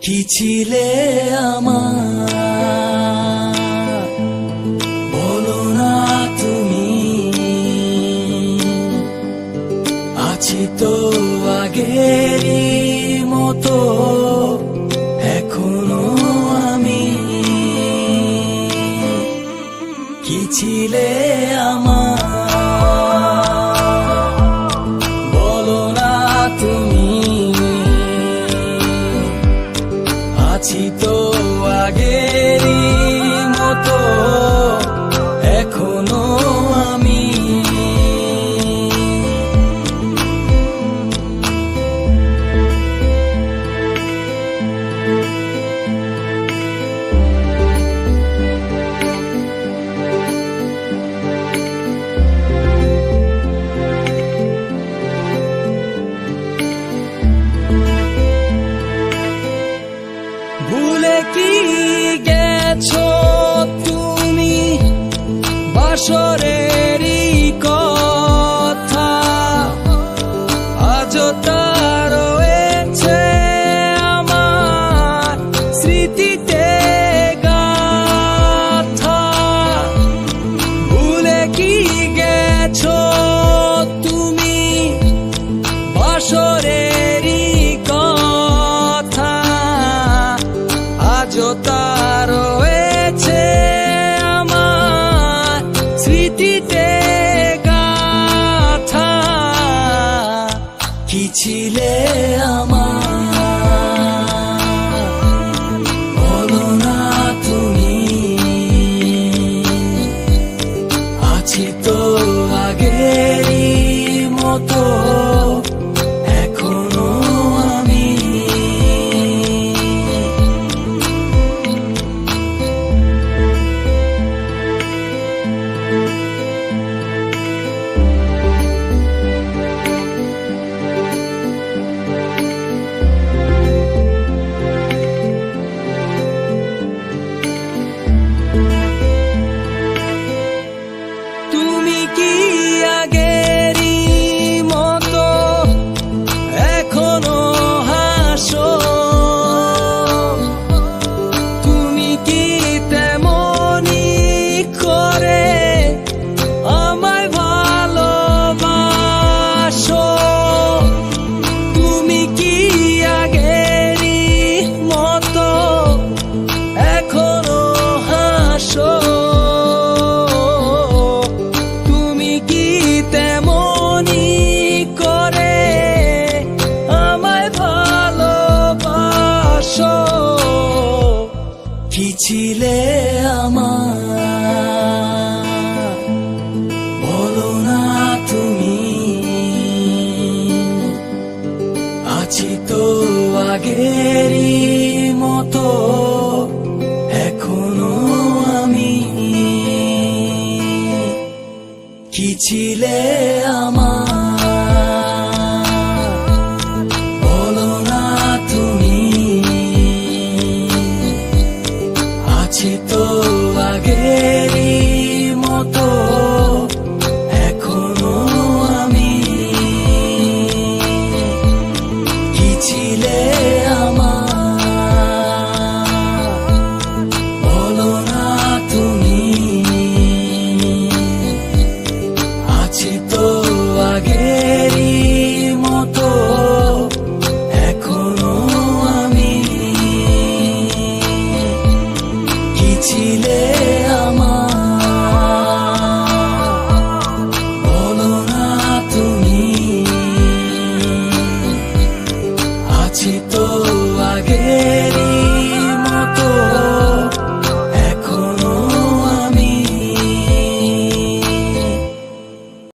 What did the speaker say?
কি ছিলে আমার, বলো না তুমি। আছি তো আগেরই মতো এখনো আমি। কি ছিলে আমার, বলো না তুমি। আছি তো আগেরই মতো এখনো আমি। ভুলে কি গেছো তুমি বাসরেরই কথা, আজও তা রয়েছে আমার স্মৃতিতে গাথা। ভুলে কি গেছো তুমি বাসরেরই কথা, আজও তা রয়েছে আমার স্মৃতিতে গাথা। কি ছিলে আমার, বলো না তুমি। আছি তো আগেরই মতো এখনো আমি। তুমি কি আগেরই মতো এখনো হাসো? তুমি কি তেমনি করে আমায় ভালোবাসো? তুমি কি আগেরই মতো এখনো হাসো? তেমনি করে আমায় ভালোবাসো। কি ছিলে আমার, বলো না তুমি। আছি তো আগেরই মতো এখনো আমি। কি ছিলে আমার, বলো না তুমি। আছি তো আগেরই মতো এখনো আমি। কি ছিলে আমার, বলো না তুমি। আছি তো আগেরই মতো এখনো আমি। কি ছিলে আমার, বলো না তুমি। আছি তো আগেরই